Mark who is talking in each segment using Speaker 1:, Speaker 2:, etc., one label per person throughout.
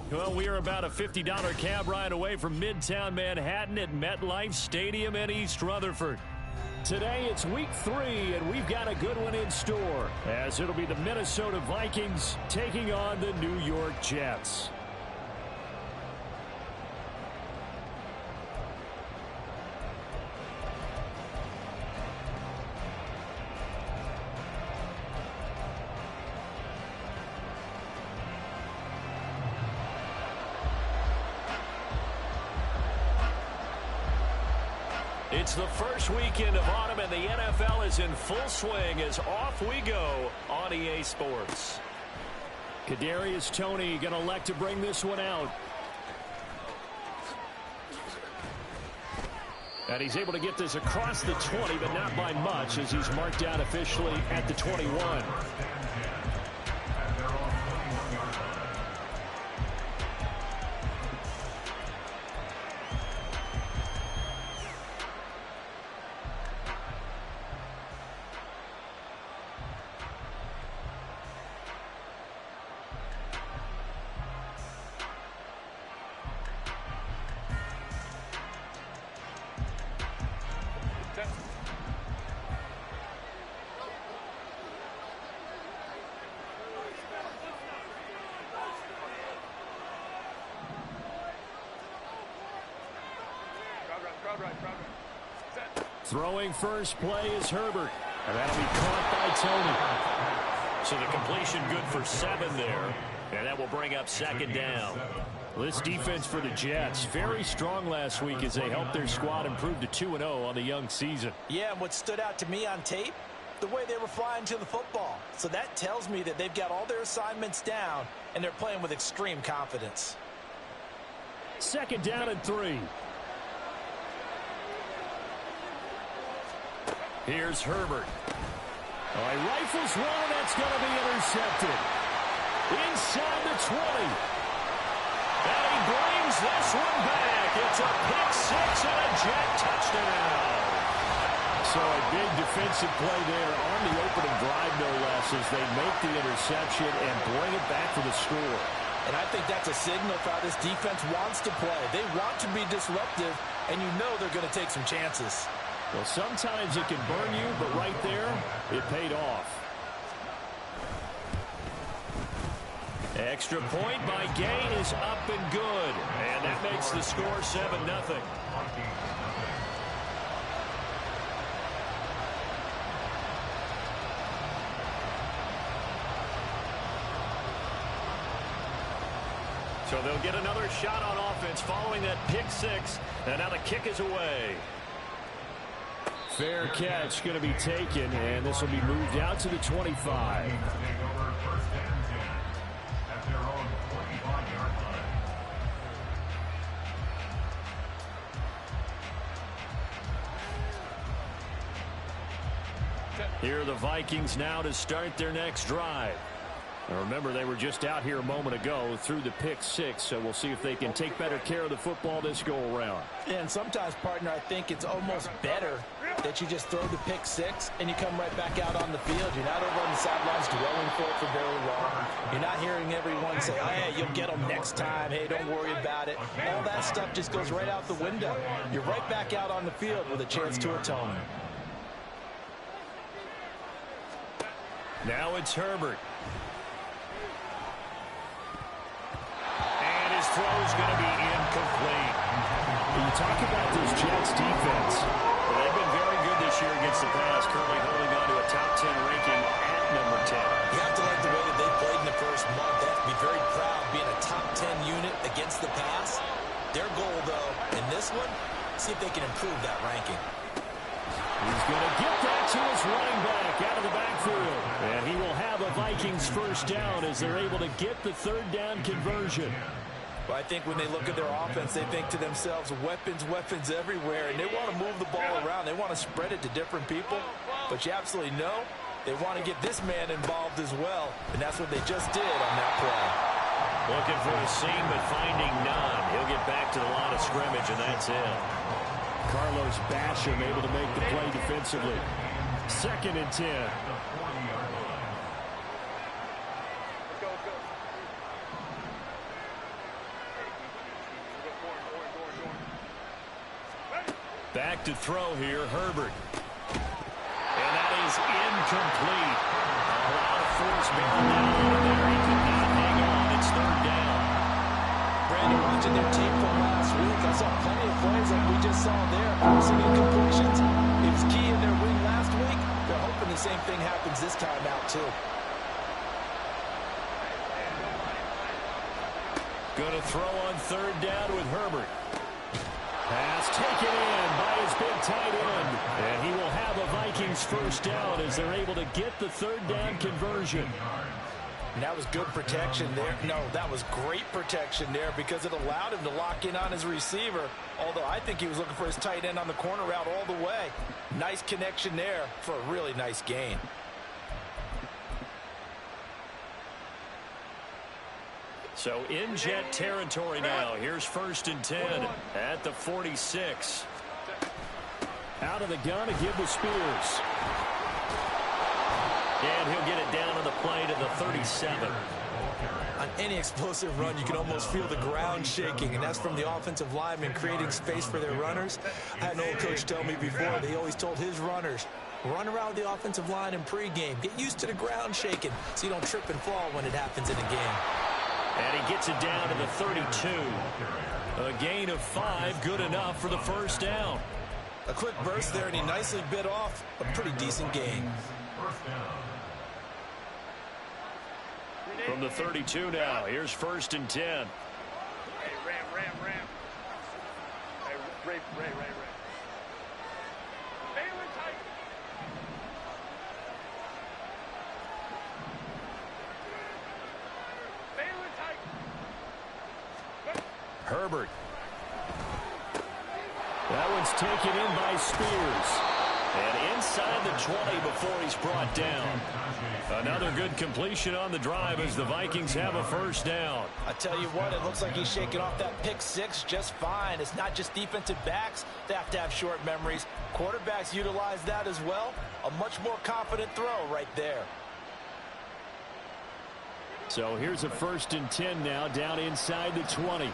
Speaker 1: Well, we are about a $50 cab ride away from Midtown Manhattan at MetLife Stadium in East Rutherford. Today, it's week 3, and we've got a good one in store, as it'll be the Minnesota Vikings taking on the New York Jets. It's the first weekend of autumn, and the NFL is in full swing as off we go on EA Sports. Kadarius Toney going to elect to bring this one out. And he's able to get this across the 20, but not by much, as he's marked out officially at the 21. Throwing first play is Herbert. And that'll be caught by Toney. So the completion good for 7 there. And that will bring up second down. This defense for the Jets, very strong last week as they helped their squad improve to 2-0 on the young season.
Speaker 2: Yeah, and what stood out to me on tape, the way they were flying to the football. So that tells me that they've got all their assignments down, and they're playing with extreme confidence.
Speaker 1: Second down and 3. Here's Herbert. Oh, he rifles one, and that's going to be intercepted. Inside the 20. And he brings this one back. It's a pick 6 and a Jet touchdown. So a big defensive play there on the opening drive, no less, as they make the interception and bring it back for the score.
Speaker 2: And I think that's a signal for how this defense wants to play. They want to be disruptive, and you know they're going to take some chances.
Speaker 1: Well, sometimes it can burn you, but right there, it paid off. Extra point by Gay is up and good. And that makes the score 7-0. So they'll get another shot on offense following that pick 6. And now the kick is away. Fair catch going to be taken, and this will be moved out to the 25. Here are the Vikings now to start their next drive. Now remember, they were just out here a moment ago through the pick 6, so we'll see if they can take better care of the football this go-around.
Speaker 2: Yeah, and sometimes, partner, I think it's almost better that you just throw the pick 6 and you come right back out on the field. You're not over on the sidelines dwelling for it for very long. You're not hearing everyone say, hey, you'll get them next time. Hey, don't worry about it. All that stuff just goes right out the window. You're right back out on the field with a chance to atone.
Speaker 1: Now it's Herbert. And his throw's going to be incomplete. When you talk about this Jets defense, well, they've been very good this year against the pass, currently holding on to a top 10 ranking at number 10.
Speaker 2: You have to like the way that they played in the first month. They have to be very proud being a top 10 unit against the pass. Their goal, though, in this one, see if they can improve that ranking.
Speaker 1: He's going to get that to his running back out of the backfield. And he will have a Vikings first down as they're able to get the third down conversion.
Speaker 2: Well, I think when they look at their offense, they think to themselves, weapons, weapons everywhere. And they want to move the ball around. They want to spread it to different people. But you absolutely know they want to get this man involved as well. And that's what they just did on that play.
Speaker 1: Looking for a seam, but finding none. He'll get back to the line of scrimmage, and that's it. Carlos Basham able to make the play defensively. 2nd and 10. back to throw here, Herbert. And that is incomplete. A lot of force bearing down on there. He could not hang on. It's third down.
Speaker 2: Brandon, watching their tape from last week, I saw plenty of plays like we just saw there, forcing incompletions. It was key in their win last week. They're hoping the same thing happens this time out, too.
Speaker 1: Going to throw on third down with Herbert. Pass taken in by his big tight end. And he will have a Vikings first down as they're able to get the third down conversion.
Speaker 2: And that was good protection there. No, that was great protection there because it allowed him to lock in on his receiver. Although I think he was looking for his tight end on the corner route all the way. Nice connection there for a really nice gain.
Speaker 1: So in Jet territory now. Here's 1st and 10 at the 46. Out of the gun to give to Spears. And he'll get it down to the play to the 37.
Speaker 2: On any explosive run, you can almost feel the ground shaking, and that's from the offensive linemen creating space for their runners. I had an old coach tell me before, they always told his runners, run around the offensive line in pregame. Get used to the ground shaking so you don't trip and fall when it happens in a game.
Speaker 1: And he gets it down to the 32. A gain of 5, good enough for the first down.
Speaker 2: A quick burst there, and he nicely bit off a pretty decent gain.
Speaker 1: From the 32 now, here's 1st and 10.
Speaker 3: Hey, Ram. Hey, Ray. Balin tight. Balin tight.
Speaker 1: Herbert. That one's taken in by Spears. And inside the 20 before he's brought down. Another good completion on the drive as the Vikings have a first down.
Speaker 2: I tell you what, it looks like he's shaking off that pick six just fine. It's not just defensive backs that have to have short memories. Quarterbacks utilize that as well. A much more confident throw right there.
Speaker 1: So here's a 1st and 10 now down inside the 20.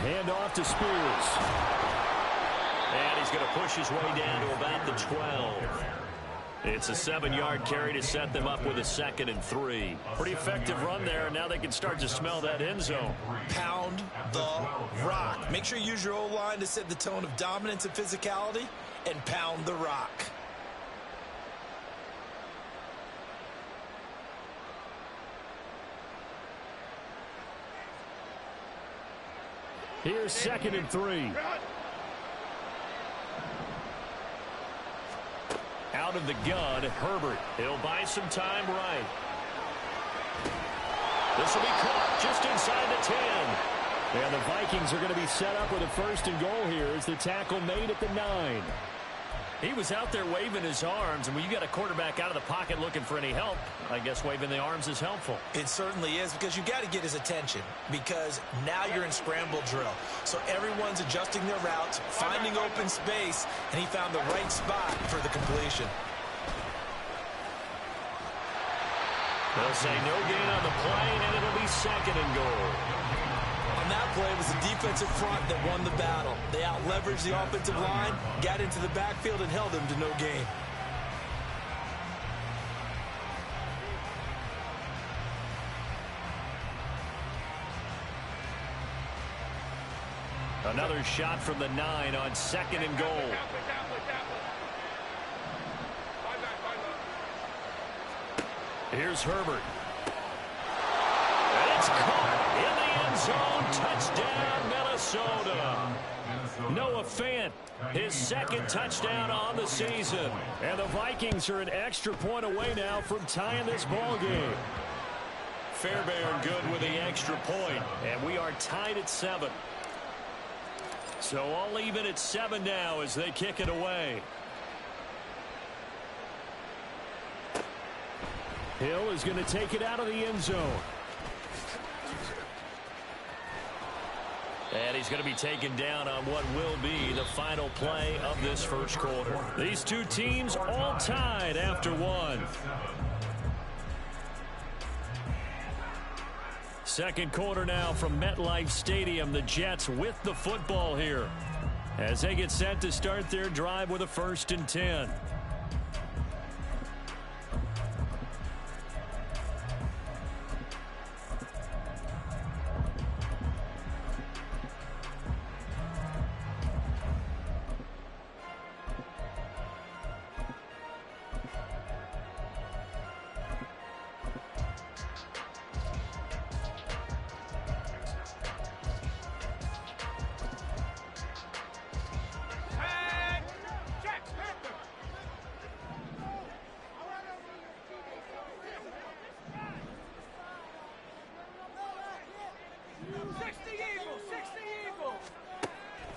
Speaker 1: Hand off to Spears. And he's going to push his way down to about the 12. It's a 7-yard carry to set them up with a 2nd and 3. Pretty effective run there. Now they can start to smell that end zone.
Speaker 2: Pound the rock. Make sure you use your O-line to set the tone of dominance and physicality, and pound the rock.
Speaker 1: Here's 2nd and 3. Out of the gun, Herbert. He'll buy some time right. This will be caught just inside the 10. And the Vikings are going to be set up with a 1st and goal here as the tackle made at the 9. He was out there waving his arms, and when you got a quarterback out of the pocket looking for any help, I guess waving the arms is helpful.
Speaker 2: It certainly is, because you got to get his attention, because now you're in scramble drill. So everyone's adjusting their routes, finding open space, and he found the right spot for the completion.
Speaker 1: They'll say no gain on the play, and it'll be 2nd and goal.
Speaker 2: On that play, it was the defensive front that won the battle. They out-leveraged the offensive line, got into the backfield, and held them to no gain.
Speaker 1: Another shot from the 9 on 2nd and goal. Here's Herbert. And it's caught in the end zone. Touchdown, Minnesota. Noah Fant, his 2nd touchdown on the season. And the Vikings are an extra point away now from tying this ball game. Fairbairn good with the extra point, and we are tied at 7. So all even at 7 now as they kick it away. Hill is going to take it out of the end zone. And he's going to be taken down on what will be the final play of this first quarter. These two teams all tied after 1. Second quarter now from MetLife Stadium. The Jets with the football here as they get set to start their drive with a 1st and 10.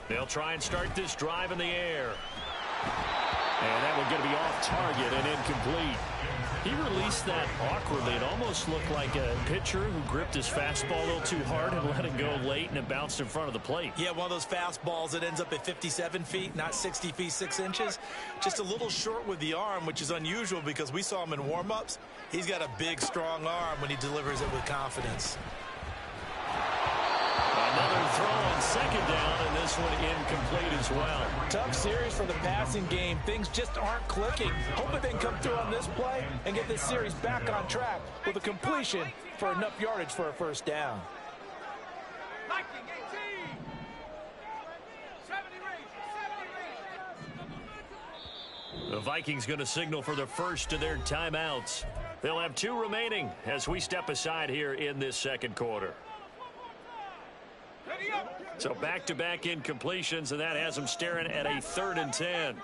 Speaker 1: They'll try and start this drive in the air. And that one going to be off target and incomplete. He released that awkwardly. It almost looked like a pitcher who gripped his fastball a little too hard and let it go late, and it bounced in front of the plate.
Speaker 2: Yeah, one of those fastballs that ends up at 57 feet, not 60 feet 6 inches. Just a little short with the arm, which is unusual because we saw him in warm-ups. He's got a big, strong arm when he delivers it with confidence.
Speaker 1: Another throw on 2nd down, and this one incomplete as well.
Speaker 2: Tough series for the passing game. Things just aren't clicking. Hoping they can come through on this play and get this series back on track with a completion for enough yardage for a 1st down.
Speaker 1: The Vikings going to signal for the first of their timeouts. They'll have 2 remaining as we step aside here in this 2nd quarter. So back-to-back incompletions, and that has them staring at a 3rd and 10.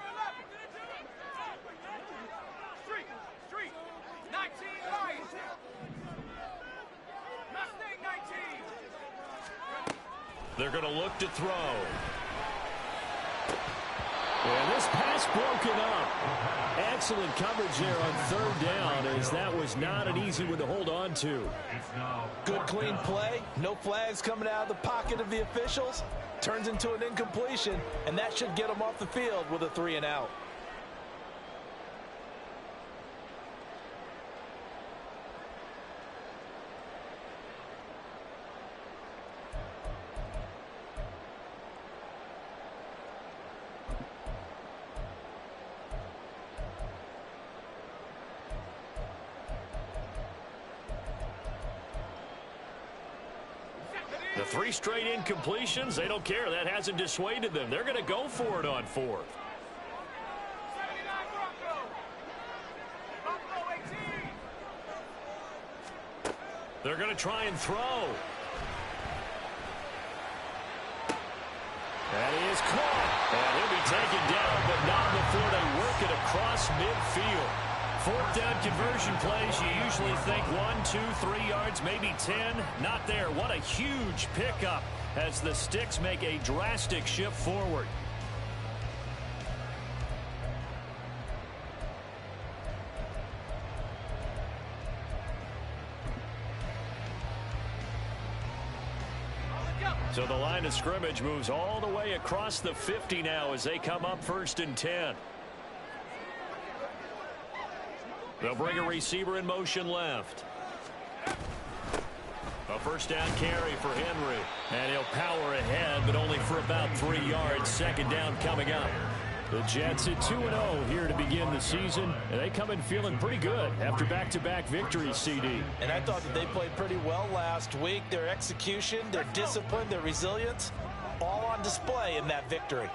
Speaker 1: They're going to look to throw. And this pass broken up. Excellent coverage there on 3rd down, as that was not an easy one to hold on to.
Speaker 2: Good clean play. No flags coming out of the pocket of the officials. Turns into an incompletion, and that should get them off the field with a 3 and out.
Speaker 1: The 3 straight incompletions, they don't care. That hasn't dissuaded them. They're going to go for it on 4th. They're going to try and throw. That is caught. And he'll be taken down, but not before they work it across midfield. 4th down conversion plays, you usually think 1, 2, 3 yards, maybe 10. Not there. What a huge pickup as the Sticks make a drastic shift forward. So the line of scrimmage moves all the way across the 50 now as they come up 1st and 10. They'll bring a receiver in motion left. A 1st down carry for Henry. And he'll power ahead, but only for about 3 yards. 2nd down coming up. The Jets at 2-0 here to begin the season. And they come in feeling pretty good after back-to-back victories, CD.
Speaker 2: And I thought that they played pretty well last week. Their execution, their discipline, their resilience, all on display in that victory.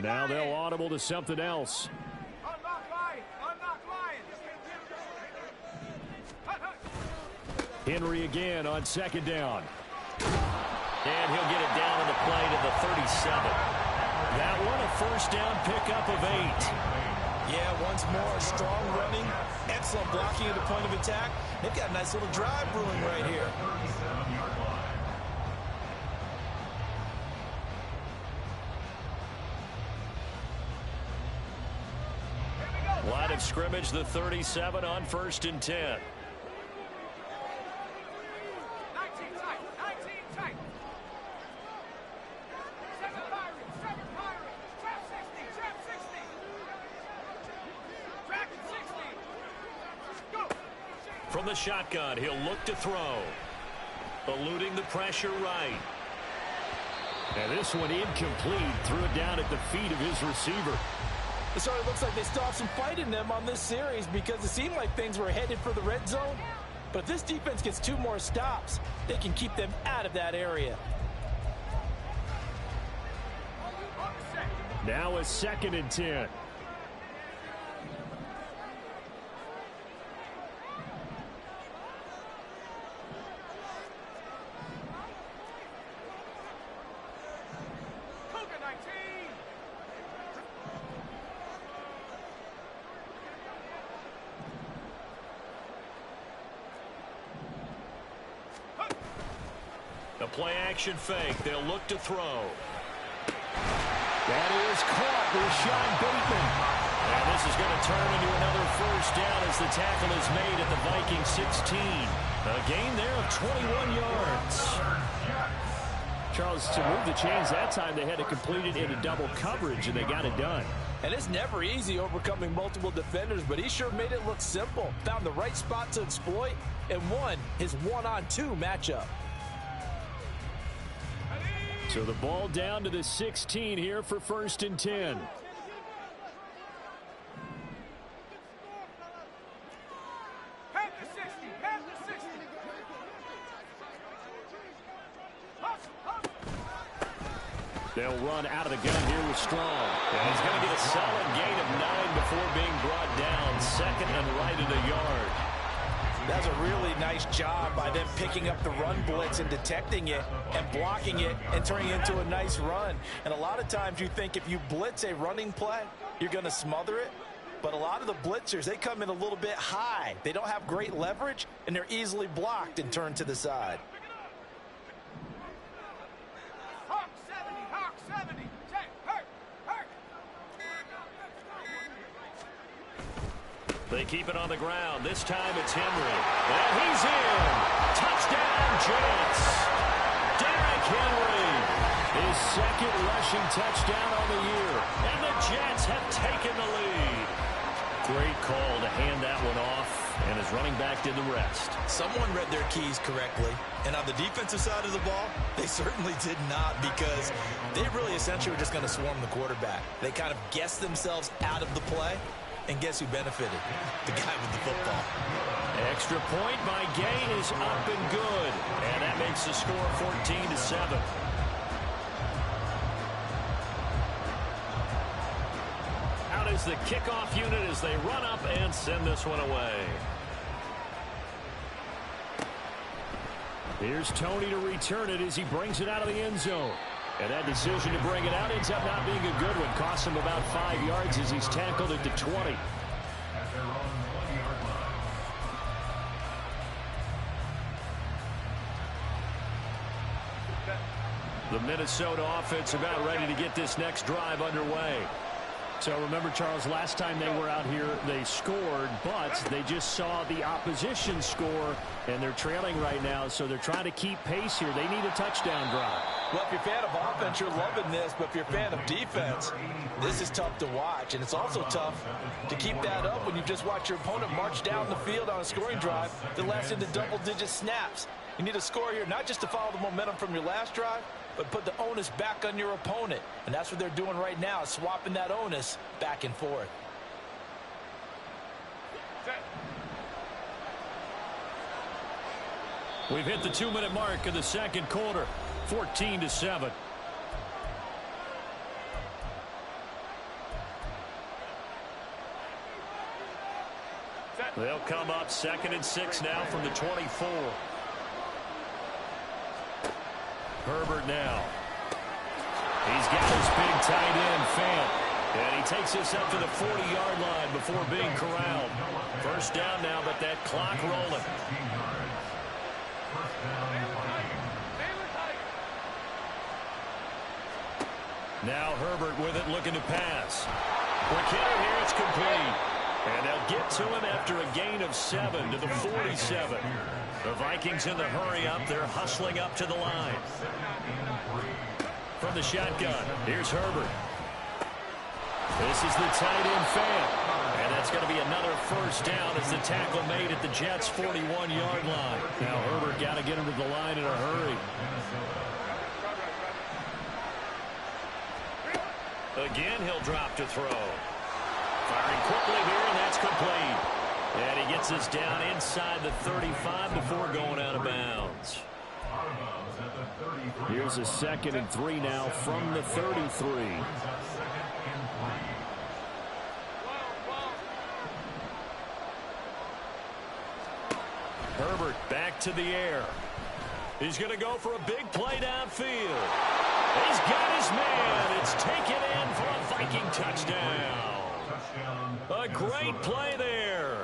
Speaker 1: Now they'll audible to something else. Henry again on 2nd down. And he'll get it down on the play to the 37. That one a 1st down pickup of 8.
Speaker 2: Yeah, once more, strong running, excellent blocking at the point of attack. They've got a nice little drive brewing right here.
Speaker 1: Line of scrimmage, the 37 on 1st and 10. From the shotgun, he'll look to throw. Eluding the pressure right. And this one incomplete. Threw it down at the feet of his receiver.
Speaker 2: So it looks like they still have some fight in them on this series because it seemed like things were headed for the red zone. But if this defense gets 2 more stops, they can keep them out of that area.
Speaker 1: Now a 2nd and 10. The play-action fake. They'll look to throw. That is caught. Rashawn Bateman. And this is going to turn into another 1st down as the tackle is made at the Vikings 16. A gain there of 21 yards. Charles, to move the chains that time, they had to complete it in a double coverage, and they got it done.
Speaker 2: And it's never easy overcoming multiple defenders, but he sure made it look simple. Found the right spot to exploit and won his 1-on-2 matchup.
Speaker 1: So the ball down to the 16 here for 1st and 10. They'll run out of the gun here with Strong. And he's going to get a solid gain of 9 before being brought down. 2nd and right at a yard.
Speaker 2: That's a really nice job by them picking up the run blitz and detecting it and blocking it and turning it into a nice run. And a lot of times you think if you blitz a running play, you're going to smother it. But a lot of the blitzers, they come in a little bit high. They don't have great leverage, and they're easily blocked and turned to the side.
Speaker 1: They keep it on the ground. This time it's Henry. And he's in. Touchdown, Jets. Derrick Henry. His 2nd rushing touchdown on the year. And the Jets have taken the lead. Great call to hand that one off. And his running back did the rest.
Speaker 2: Someone read their keys correctly. And on the defensive side of the ball, they certainly did not, because they really essentially were just going to swarm the quarterback. They kind of guessed themselves out of the play. And guess who benefited? The guy with the football.
Speaker 1: Extra point by Gay is up and good. And that makes the score 14-7. Out is the kickoff unit as they run up and send this one away. Here's Tony to return it as he brings it out of the end zone. And that decision to bring it out ends up not being a good one. Costs him about 5 yards as he's tackled at the 20. The Minnesota offense about ready to get this next drive underway. So remember, Charles, last time they were out here, they scored, but they just saw the opposition score, and they're trailing right now, so they're trying to keep pace here. They need a touchdown drive.
Speaker 2: Well, if you're a fan of offense, you're loving this, but if you're a fan of defense, this is tough to watch, and it's also tough to keep that up when you just watch your opponent march down the field on a scoring drive that lasts into double-digit snaps. You need a score here, not just to follow the momentum from your last drive, but put the onus back on your opponent. And that's what they're doing right now, swapping that onus back and forth.
Speaker 1: We've hit the 2-minute mark of the 2nd quarter, 14-7. They'll come up 2nd and 6 now from the 24. Herbert now. He's got his big tight end, Fant. And he takes this up to the 40-yard line before being corralled. 1st down now, but that clock rolling. Now Herbert with it, looking to pass. Quick hitter here, it's complete. And they'll get to him after a gain of 7 to the 47. The Vikings in the hurry up. They're hustling up to the line. From the shotgun, here's Herbert. This is the tight end, Fant. And that's going to be another first down as the tackle made at the Jets' 41-yard line. Now Herbert got to get him to the line in a hurry. Again, he'll drop to throw. Firing quickly here, and that's complete. And he gets us down inside the 35 before going out of bounds.
Speaker 4: Here's a 2nd and 3 now from the 33.
Speaker 1: Herbert back to the air. He's going to go for a big play downfield. He's got his man. It's taken in for a Viking touchdown. A great play there.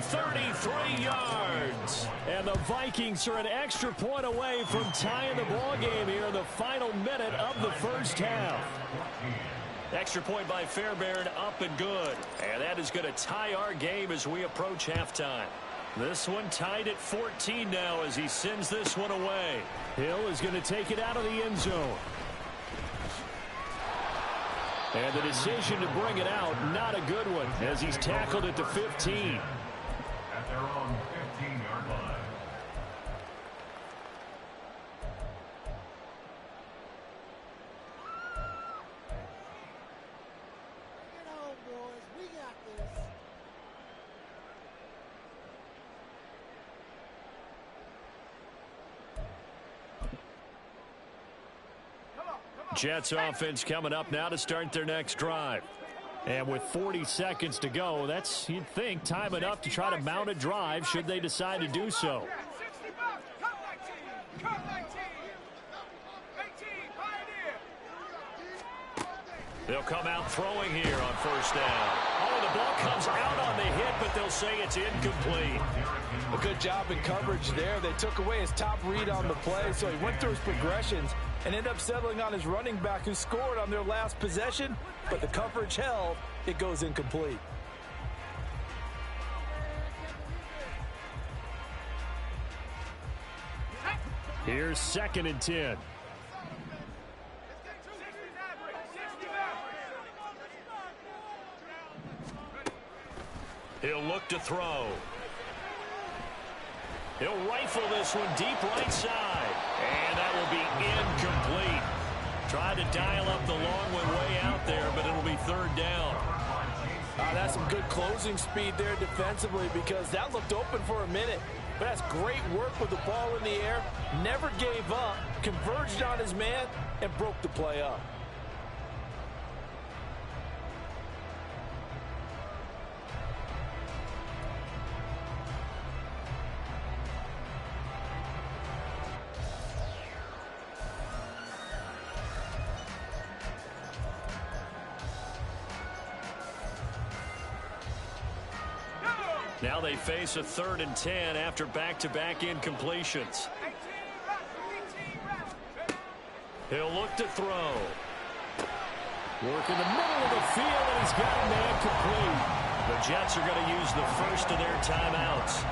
Speaker 1: 33 yards.
Speaker 4: And the Vikings are an extra point away from tying the ball game here in the final minute of the first half.
Speaker 1: Extra point by Fairbairn, up and good. And that is going to tie our game as we approach halftime. This one tied at 14 now as he sends this one away.
Speaker 4: Hill is going to take it out of the end zone. And the decision to bring it out, not a good one, as he's tackled at the 15.
Speaker 5: At their own 15-yard line.
Speaker 6: Bring it on, boys. We got this.
Speaker 4: Jets offense coming up now to start their next drive. And with 40 seconds to go, that's, you'd think, time enough to try to mount a drive should they decide to do so.
Speaker 1: They'll come out throwing here on first down. Oh, the ball comes out on the hit, but they'll say it's incomplete.
Speaker 2: A good job in coverage there. They took away his top read on the play, so he went through his progressions and ended up settling on his running back who scored on their last possession, but the coverage held. It goes incomplete.
Speaker 4: Here's 2nd and 10.
Speaker 1: He'll look to throw. He'll rifle this one deep right side. And that will be incomplete. Tried to dial up the long one way out there, but it'll be 3rd down.
Speaker 2: That's some good closing speed there defensively because that looked open for a minute. But that's great work with the ball in the air. Never gave up, converged on his man, and broke the play up.
Speaker 1: Now they face a 3rd and 10 after back-to-back incompletions. He'll look to throw.
Speaker 4: Work in the middle of the field, and he's got a man complete.
Speaker 1: The Jets are going to use the first of their timeouts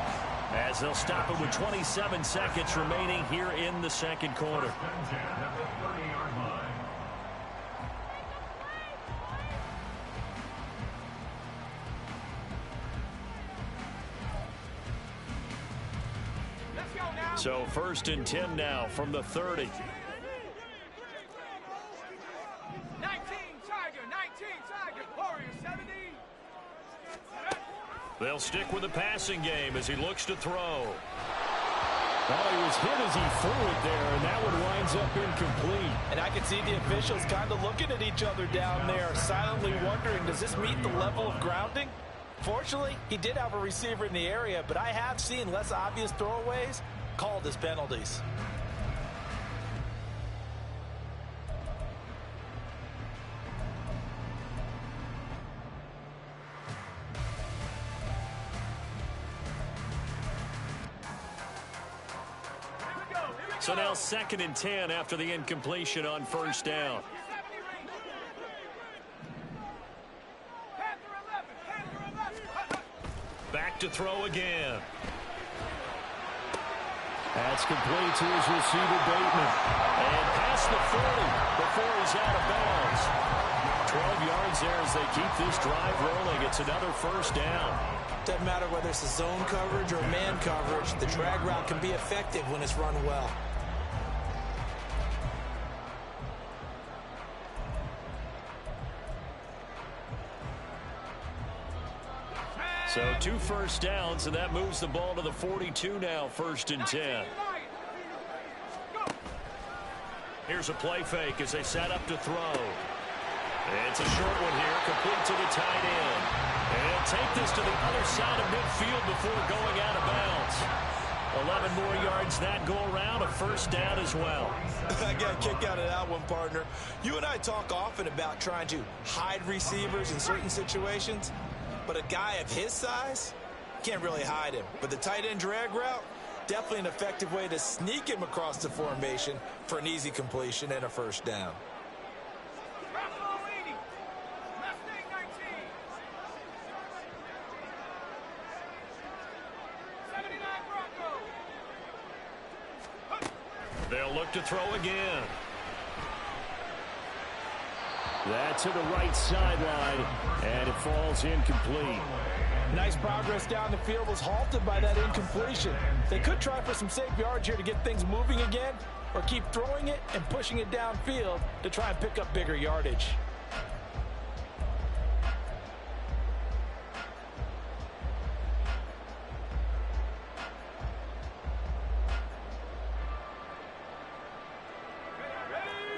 Speaker 1: as they'll stop it with 27 seconds remaining here in the second quarter. So 1st and 10 now from the 30.
Speaker 3: 19 Tiger, Warriors 70.
Speaker 1: They'll stick with the passing game as he looks to throw.
Speaker 4: Oh, he was hit as he threw it there, and that one winds up incomplete.
Speaker 2: And I can see the officials kind of looking at each other down there, silently wondering, does this meet the level of grounding? Fortunately, he did have a receiver in the area, but I have seen less obvious throwaways called as penalties.
Speaker 1: So now 2nd and 10 after the incompletion on first down. Back to throw again.
Speaker 4: That's complete to his receiver, Bateman.
Speaker 1: And past the 40 before he's out of bounds.
Speaker 4: 12 yards there as they keep this drive rolling. It's another first down.
Speaker 2: Doesn't matter whether it's a zone coverage or man coverage. The drag route can be effective when it's run well.
Speaker 4: So 2 first downs, and that moves the ball to the 42 now, 1st and 10. Here's a play fake as they set up to throw. It's a short one here, complete to the tight end. And he'll take this to the other side of midfield before going out of bounds. 11 more yards that go around, a first down as well.
Speaker 2: I got a kick out of that one, partner. You and I talk often about trying to hide receivers in certain situations, but a guy of his size can't really hide him. But the tight end drag route, definitely an effective way to sneak him across the formation for an easy completion and a first down.
Speaker 4: They'll look to throw again.
Speaker 1: That's to the right sideline, and it falls incomplete.
Speaker 2: Nice progress down the field, was halted by that incompletion. They could try for some safe yards here to get things moving again, or keep throwing it and pushing it downfield to try and pick up bigger yardage.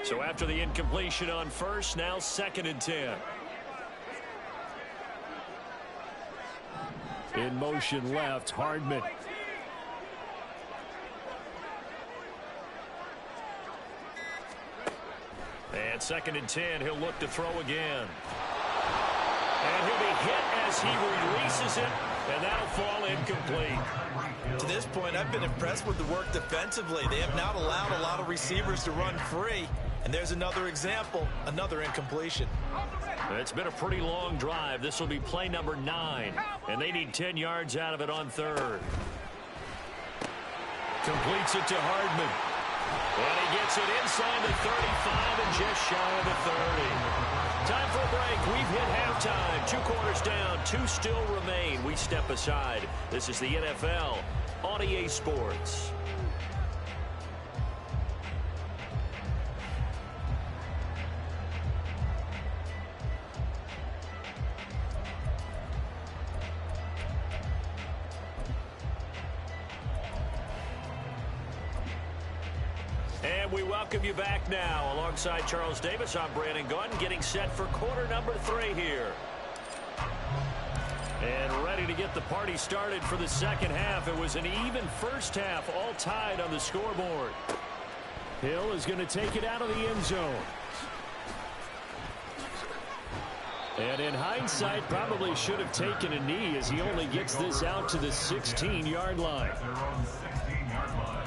Speaker 4: So after the incompletion on first, now 2nd and 10.
Speaker 1: In motion left, Hardman.
Speaker 4: And 2nd and 10, he'll look to throw again. And he'll be hit as he releases it, and that'll fall incomplete.
Speaker 2: To this point, I've been impressed with the work defensively. They have not allowed a lot of receivers to run free. And there's another example, another incompletion.
Speaker 4: It's been a pretty long drive. This will be play number 9, and they need 10 yards out of it on 3rd. Completes it to Hardman. And he gets it inside the 35 and just shy of the 30. Time for a break. We've hit halftime. 2 quarters down, 2 still remain. We step aside. This is the NFL on EA Sports. And we welcome you back now. Alongside Charles Davis, I'm Brandon Gunn, getting set for quarter number 3 here. And ready to get the party started for the second half. It was an even first half, all tied on the scoreboard.
Speaker 1: Hill is going to take it out of the end zone. And in hindsight, probably should have taken a knee as he only gets this out to the 16-yard line.
Speaker 5: They're on the 16-yard line.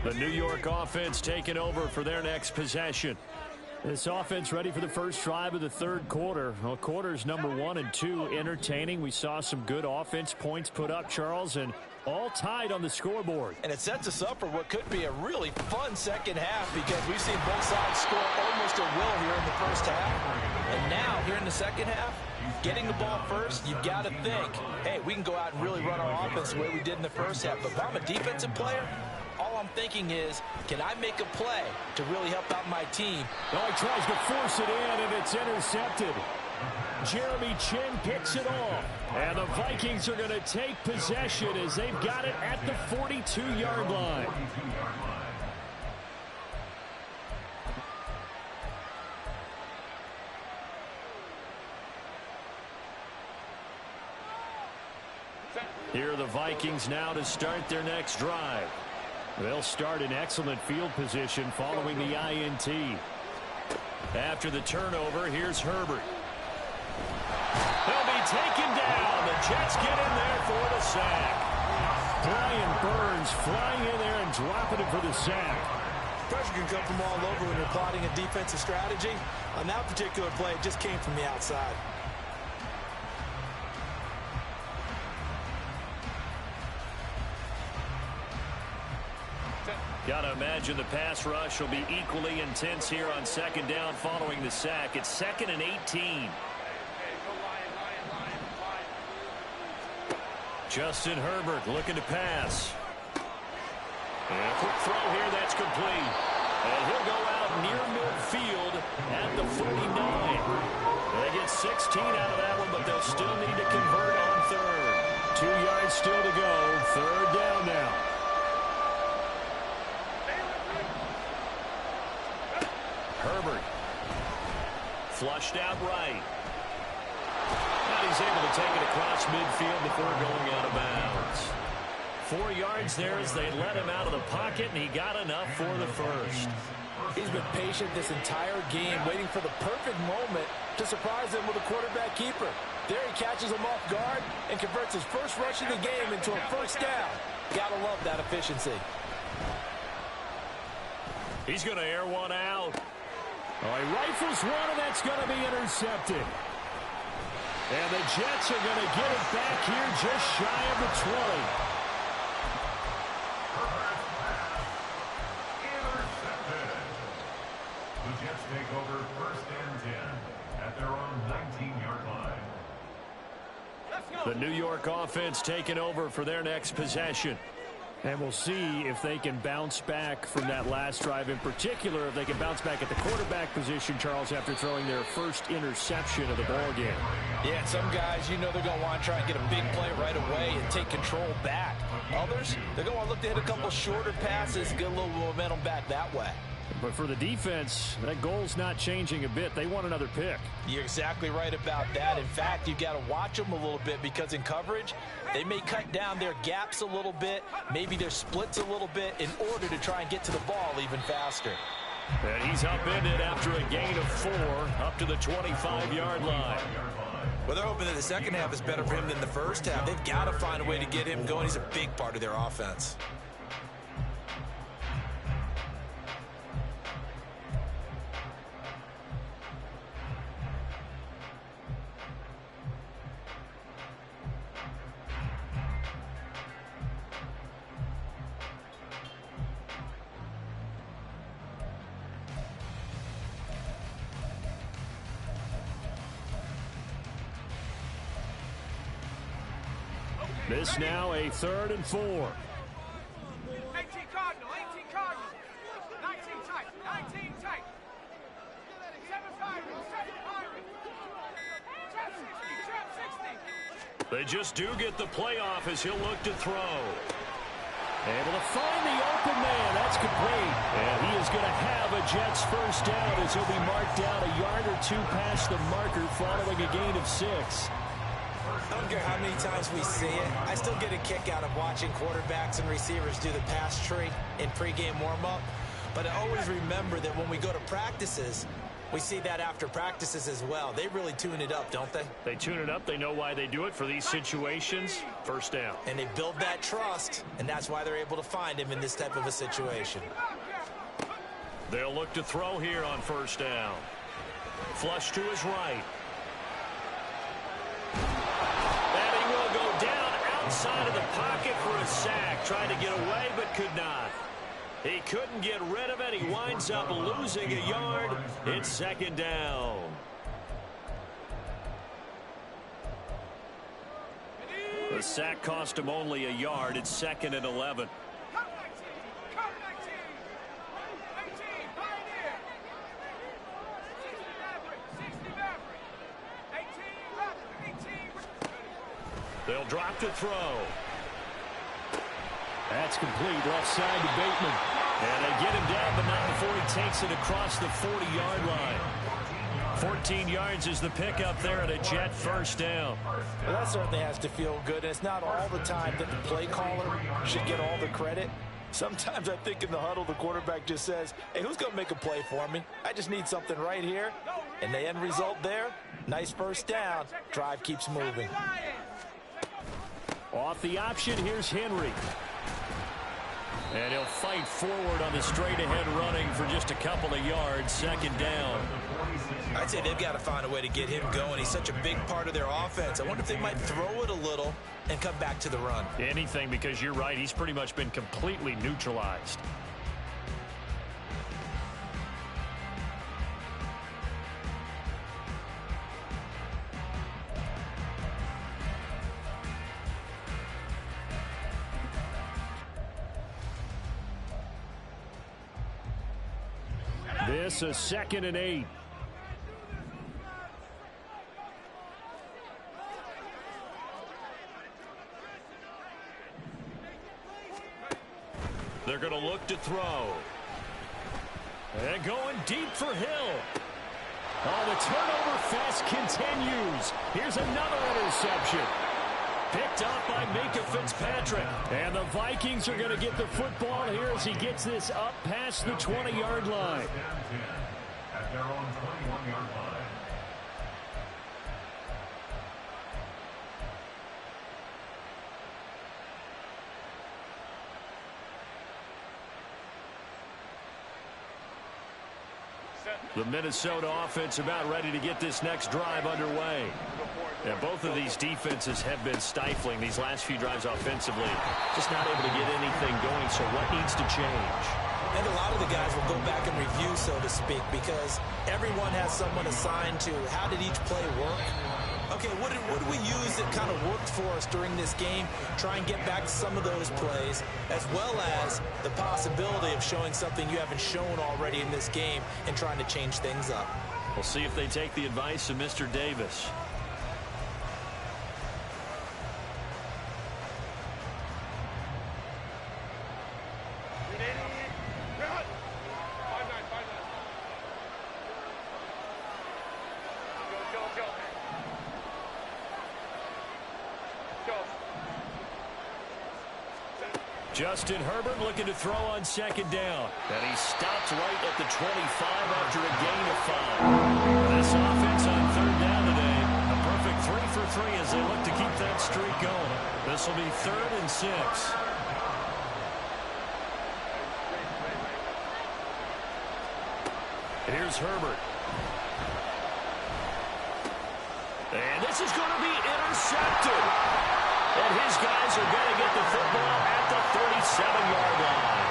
Speaker 4: The New York offense taking over for their next possession.
Speaker 1: This offense ready for the first drive of the 3rd quarter. Well, quarters number 1 and 2 entertaining. We saw some good offense points put up, Charles, and all tied on the scoreboard.
Speaker 2: And it sets us up for what could be a really fun second half because we've seen both sides score almost at will here in the first half. And now, here in the second half, getting the ball first, you've got to think, hey, we can go out and really run our offense the way we did in the first half. But if I'm a defensive player, all I'm thinking is, can I make a play to really help out my team?
Speaker 1: Oh, he tries to force it in, and it's intercepted. Jeremy Chin picks it off. And the Vikings are going to take possession as they've got it at the 42-yard line.
Speaker 4: Here are the Vikings now to start their next drive.
Speaker 1: They'll start in excellent field position following the INT.
Speaker 4: After the turnover, here's Herbert. He'll be taken down. The Jets get in there for the sack.
Speaker 1: Brian Burns flying in there and dropping it for the sack.
Speaker 2: Pressure can come from all over when you're plotting a defensive strategy. On that particular play, it just came from the outside.
Speaker 4: Got to imagine the pass rush will be equally intense here on second down following the sack. It's 2nd and 18. Justin Herbert looking to pass. And a quick throw here that's complete. And he'll go out near midfield at the 49. They get 16 out of that one, but they'll still need to convert on third. 2 yards still to go. Third down now. Herbert. Flushed out right. And he's able to take it across midfield before going out of bounds. 4 yards there as they let him out of the pocket, and he got enough for the first.
Speaker 2: He's been patient this entire game, waiting for the perfect moment to surprise them with a quarterback keeper. There he catches him off guard and converts his first rush of the game into a first down. Gotta love that efficiency.
Speaker 4: He's going to air one out.
Speaker 1: Oh, he rifles one, and that's going to be intercepted. And the Jets are going to get it back here just shy of the 20.
Speaker 5: The Jets take over 1st and 10 at their own 19-yard line.
Speaker 4: The New York offense taking over for their next possession.
Speaker 1: And we'll see if they can bounce back from that last drive. In particular, if they can bounce back at the quarterback position, Charles, after throwing their first interception of the ball game.
Speaker 2: Yeah, some guys, you know they're going to want to try and get a big play right away and take control back. Others, they're going to want to look to hit a couple shorter passes, get a little momentum back that way.
Speaker 1: But for the defense, that goal's not changing a bit. They want another pick.
Speaker 2: You're exactly right about that. In fact, you've got to watch them a little bit because in coverage, they may cut down their gaps a little bit, maybe their splits a little bit in order to try and get to the ball even faster.
Speaker 4: And he's upended after a gain of 4 up to the 25-yard line.
Speaker 2: Well, they're hoping that the second half is better for him than the first half. They've got to find a way to get him going. He's a big part of their offense.
Speaker 1: This now a 3rd and 4.
Speaker 3: 18 Cardinal, 18 Cardinal. 19 tight, 19 tight. 7 Pirate, 7 Pirate. Trap 60, trap 60.
Speaker 4: They just do get the playoff as he'll look to throw.
Speaker 1: Able to find the open man. That's complete. And he is going to have a Jets first down as he'll be marked down a yard or 2 past the marker following a gain of 6.
Speaker 2: I don't care how many times we see it. I still get a kick out of watching quarterbacks and receivers do the pass tree in pregame warm-up. But I always remember that when we go to practices, we see that after practices as well. They really tune it up, don't they?
Speaker 4: They tune it up. They know why they do it for these situations. First down.
Speaker 2: And they build that trust, and that's why they're able to find him in this type of a situation.
Speaker 4: They'll look to throw here on first down. Flush to his right. And he will go down outside of the pocket for a sack. Tried to get away, but could not. He couldn't get rid of it. He winds up losing a yard. It's second down. The sack cost him only a yard. It's 2nd and 11.
Speaker 3: Come 19, come 19. 18, Pioneer. 60 Maverick, 60 Maverick. 18, Raptor, 18.
Speaker 4: They'll drop to throw.
Speaker 1: That's complete. Left side to Bateman.
Speaker 4: And they get him down, but not before he takes it across the 40-yard line. 14 yards is the pickup there at a Jet first down.
Speaker 2: Well, that certainly has to feel good. It's not all the time that the play caller should get all the credit. Sometimes I think in the huddle, the quarterback just says, hey, who's going to make a play for me? I just need something right here. And the end result there, nice first down. Drive keeps moving.
Speaker 1: Off the option, here's Henry.
Speaker 4: And he'll fight forward on the straight-ahead running for just a couple of yards. Second down.
Speaker 2: I'd say they've got to find a way to get him going. He's such a big part of their offense. I wonder if they might throw it a little and come back to the run.
Speaker 4: Anything, because you're right. He's pretty much been completely neutralized. This is 2nd and 8. They're going to look to throw. And going deep for Hill. Oh, the turnover fest continues. Here's another interception. Picked up by Minka Fitzpatrick. And the Vikings are going to get the football here as he gets this up past the 20-yard line.
Speaker 5: At their own 21-yard line.
Speaker 4: The Minnesota offense about ready to get this next drive underway. And both of these defenses have been stifling these last few drives offensively. Just not able to get anything going, so what needs to change?
Speaker 2: And a lot of the guys will go back and review, so to speak, because everyone has someone assigned to how did each play work. Okay, what did we use that kind of worked for us during this game? Try and get back to some of those plays, as well as the possibility of showing something you haven't shown already in this game and trying to change things up.
Speaker 4: We'll see if they take the advice of Mr. Davis. Justin Herbert looking to throw on 2nd down. And he stops right at the 25 after a gain of 5. This offense on 3rd down today, a perfect 3 for 3 as they look to keep that streak going. This will be 3rd and 6. Here's Herbert. And this is going to be intercepted. And his guys are going to get the football at the 37-yard line.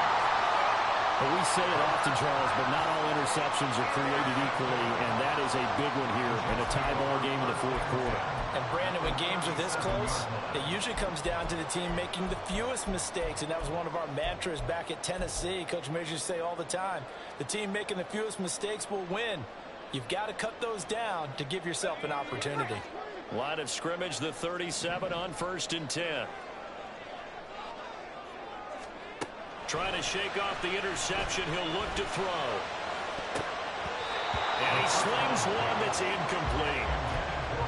Speaker 4: Well, we say it often, Charles, but not all interceptions are created equally, and that is a big one here in a tie ball game in the 4th quarter.
Speaker 2: And, Brandon, when games are this close, it usually comes down to the team making the fewest mistakes, and that was one of our mantras back at Tennessee. Coach Major used to say all the time, the team making the fewest mistakes will win. You've got to cut those down to give yourself an opportunity.
Speaker 4: Line of scrimmage, the 37 on 1st and 10. Trying to shake off the interception. He'll look to throw. And he slings one that's incomplete.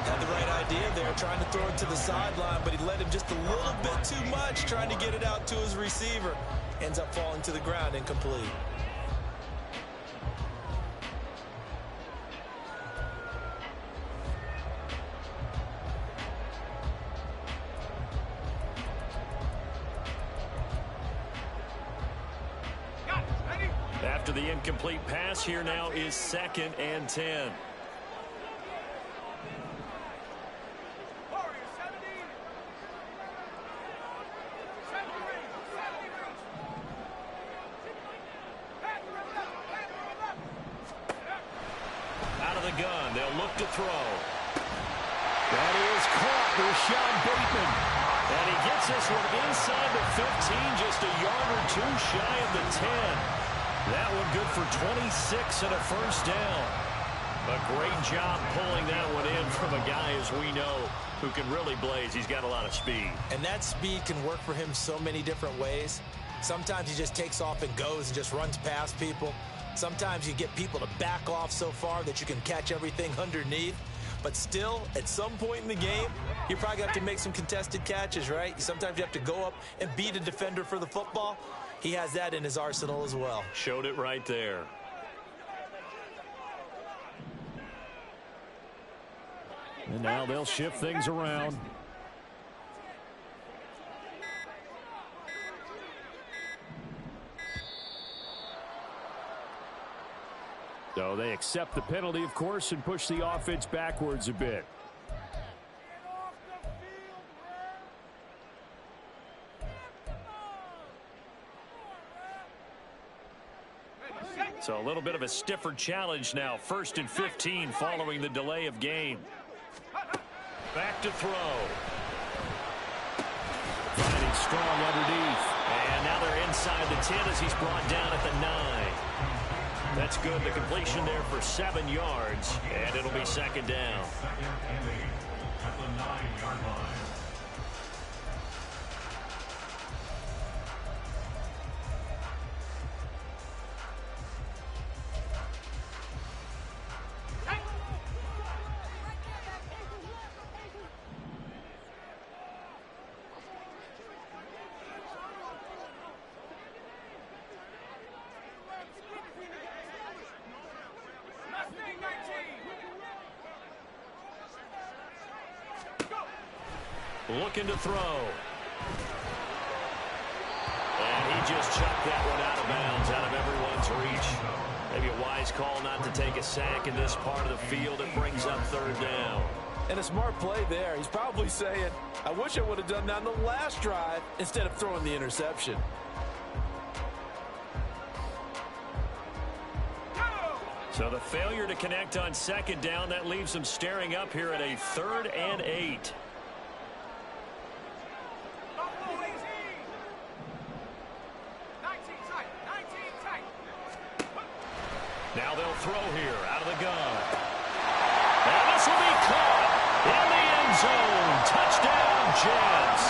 Speaker 2: Had the right idea there, trying to throw it to the sideline, but he let him just a little bit too much, trying to get it out to his receiver. Ends up falling to the ground, incomplete.
Speaker 4: After the incomplete pass, here now is 2nd and 10. Out of the gun, they'll look to throw. That is caught, Rashawn Bateman. And he gets this one inside the 15, just a yard or two shy of the 10. That one good for 26 and a 1st down. A great job pulling that one in from a guy, as we know, who can really blaze. He's got a lot of speed.
Speaker 2: And that speed can work for him so many different ways. Sometimes he just takes off and goes and just runs past people. Sometimes you get people to back off so far that you can catch everything underneath. But still, at some point in the game, you probably have to make some contested catches, right? Sometimes you have to go up and beat a defender for the football. He has that in his arsenal as well.
Speaker 4: Showed it right there. And now they'll shift things around.
Speaker 1: So they accept the penalty, of course, and push the offense backwards a bit. So a little bit of a stiffer challenge now. 1st and 15 following the delay of game. Back to throw. Finding strong underneath. And now they're inside the 10 as he's brought down at the 9. That's good. The completion there for 7 yards. And it'll be 2nd down.
Speaker 5: 2nd and 8 at the 9-yard line.
Speaker 1: Looking to throw. And he just chucked that one out of bounds, out of everyone's reach. Maybe a wise call not to take a sack in this part of the field. It brings up 3rd down.
Speaker 2: And a smart play there. He's probably saying, I wish I would have done that on the last drive instead of throwing the interception.
Speaker 1: So the failure to connect on 2nd down, that leaves them staring up here at a 3rd and 8. Now they'll throw here out of the gun. And this will be caught in the end zone. Touchdown, Jets.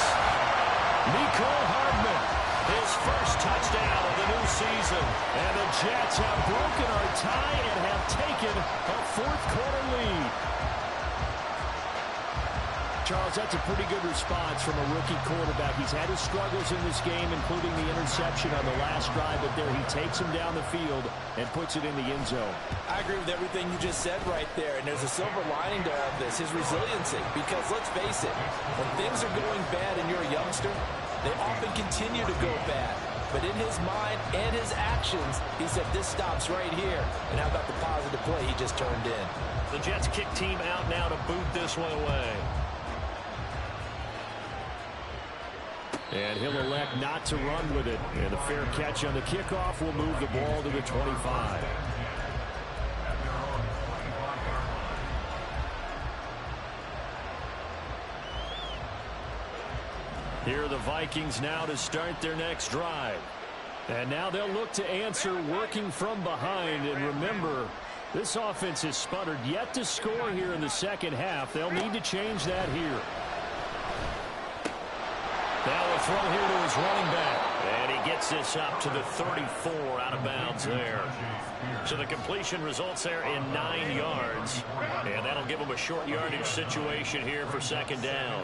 Speaker 1: Nicole Hardman, his first touchdown of the new season. And the Jets have broken our tie and have taken a 4th quarter lead. Charles, that's a pretty good response from a rookie quarterback. He's had his struggles in this game, including the interception on the last drive, but there he takes him down the field and puts it in the end zone.
Speaker 2: I agree with everything you just said right there, and there's a silver lining to all of this, his resiliency. Because let's face it, when things are going bad and you're a youngster, they often continue to go bad. But in his mind and his actions, he said, this stops right here. And how about the positive play he just turned in?
Speaker 1: The Jets kick team out now to boot this one away. And he'll elect not to run with it. And a fair catch on the kickoff will move the ball to the 25. Here are the Vikings now to start their next drive. And now they'll look to answer working from behind. And remember, this offense has sputtered yet to score here in the 2nd half. They'll need to change that here. Now a throw here to his running back. And he gets this up to the 34 out of bounds there. So the completion results there in 9 yards. And that'll give him a short yardage situation here for 2nd down.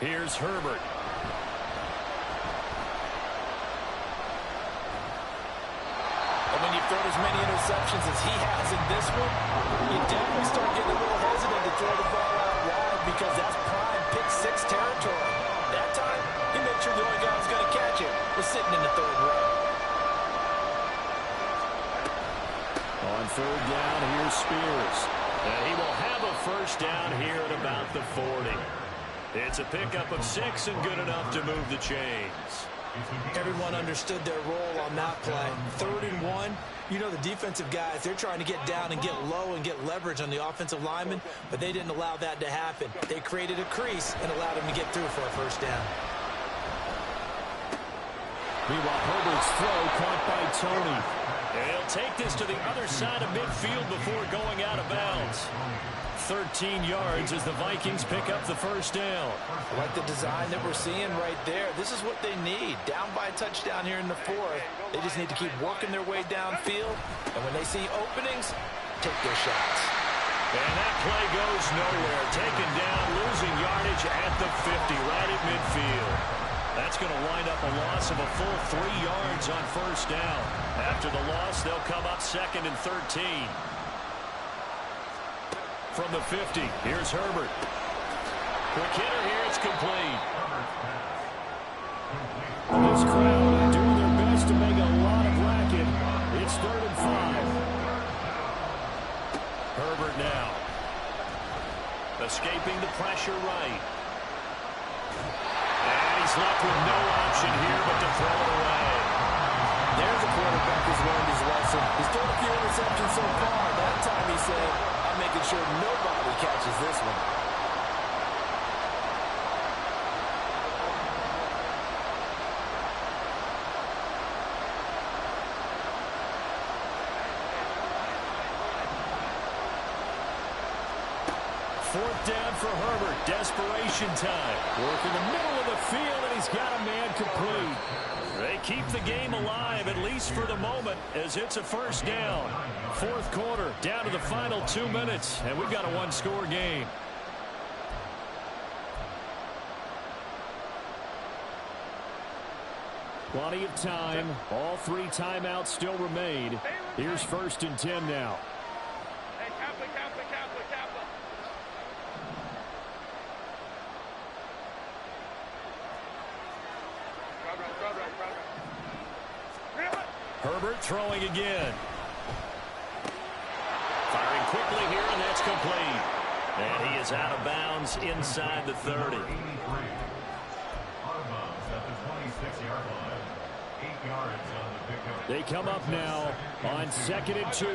Speaker 1: Here's Herbert.
Speaker 2: And when you've thrown as many interceptions as he has in this one, you definitely start getting a little hesitant to throw the ball out wide because that's prime pick-6 territory. That time, he made sure the only guy who was going to catch it was sitting in the 3rd row.
Speaker 1: On 3rd down, here's Spears. And he will have a 1st down here at about the 40. It's a pickup of 6 and good enough to move the chains.
Speaker 2: Everyone understood their role on that play. 3rd and 1. You know the defensive guys, they're trying to get down and get low and get leverage on the offensive lineman, but they didn't allow that to happen. They created a crease and allowed him to get through for a 1st down.
Speaker 1: Meanwhile, Herbert's throw caught by Tony. And he'll take this to the other side of midfield before going out of bounds. 13 yards as the Vikings pick up the 1st down.
Speaker 2: I like the design that we're seeing right there. This is what they need. Down by a touchdown here in the 4th. They just need to keep working their way downfield. And when they see openings, take their shots.
Speaker 1: And that play goes nowhere. Taken down, losing yardage at the 50, right at midfield. That's going to wind up a loss of a full 3 yards on 1st down. After the loss, they'll come up 2nd and 13. From the 50, here's Herbert. Quick hitter here, it's complete. This crowd doing
Speaker 4: Escaping the pressure right. And he's left with no option here but to throw it away.
Speaker 2: There's a quarterback who's learned his lesson. He's thrown a few interceptions so far. That time he said, I'm making sure nobody catches this one.
Speaker 1: Fourth down for Herbert. Desperation time. Work in the middle of the field, and he's got a man complete.
Speaker 4: They keep the game alive, at least for the moment, as it's a first down.
Speaker 1: Fourth quarter, down to the final 2 minutes, and we've got a one-score game. Plenty of time. All 3 timeouts still remain. Here's 1st and 10 now.
Speaker 3: Hey, Kaplan.
Speaker 1: Herbert throwing again.
Speaker 4: Firing quickly here, and that's complete. And he is out of bounds inside the 30.
Speaker 5: Out of bounds at the 26-yard line. 8 yards on the pickup.
Speaker 1: They come up now on 2nd and 2.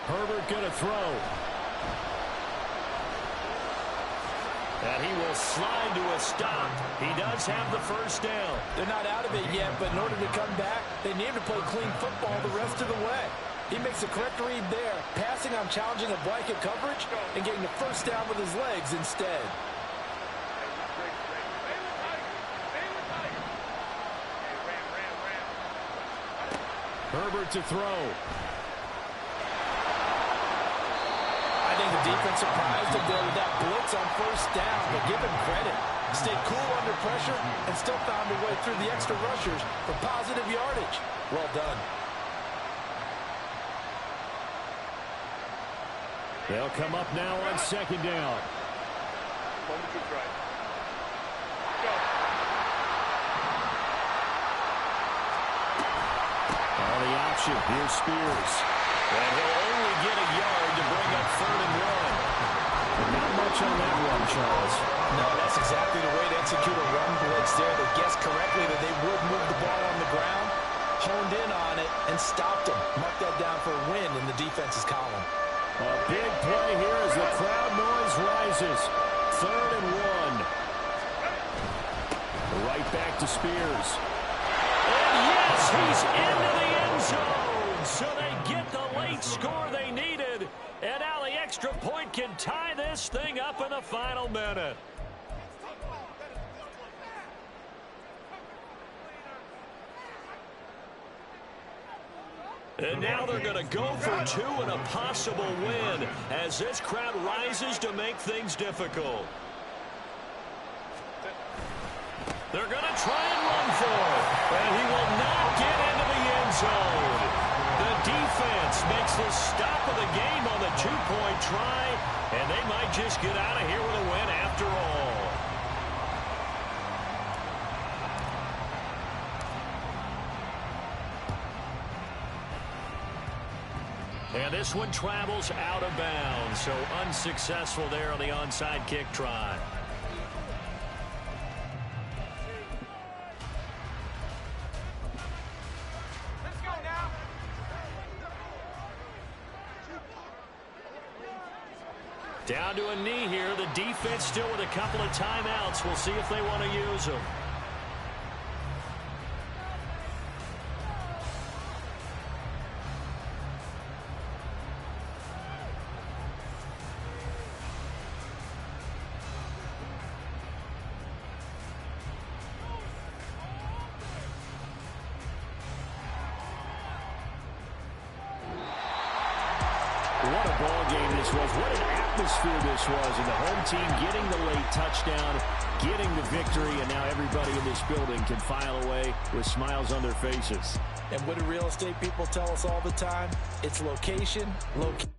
Speaker 1: Herbert going to throw.
Speaker 4: And he will slide to a stop. He does have the first down.
Speaker 2: They're not out of it yet, but in order to come back, they need to play clean football the rest of the way. He makes the correct read there, passing on challenging a blanket coverage and getting the first down with his legs instead.
Speaker 1: Herbert to throw.
Speaker 2: I think the defense surprised him there with that blitz on first down, but give him credit. Stayed cool under pressure and still found a way through the extra rushers for positive yardage. Well done.
Speaker 1: They'll come up now on 2nd down. On the option, here's Spears.
Speaker 4: And he'll only get a yard to bring up 3rd and 1.
Speaker 1: Not much on that run, Charles.
Speaker 2: No, that's exactly the way to execute a run blitz there. They guessed correctly that they would move the ball on the ground, honed in on it, and stopped them. Mark that down for a win in the defense's column.
Speaker 1: A big play here as the crowd noise rises. 3rd and 1. Right back to Spears.
Speaker 4: And yes, he's into the end zone. So they get the late score they needed. And now the extra point can tie this thing up in the final minute. And now they're going to go for 2 and a possible win as this crowd rises to make things difficult. They're going to try and run for it. And he will not get into the end zone. The defense makes the stop of the game on the 2-point try. And they might just get out of here with a win after all. And this one travels out of bounds. So unsuccessful there on the onside kick try. Down to a knee here. The defense still with a couple of timeouts. We'll see if they want to use them.
Speaker 1: What a ball game this was. What an atmosphere this was. And the home team getting the late touchdown, getting the victory, and now everybody in this building can file away with smiles on their faces.
Speaker 2: And what do real estate people tell us all the time? It's location, location.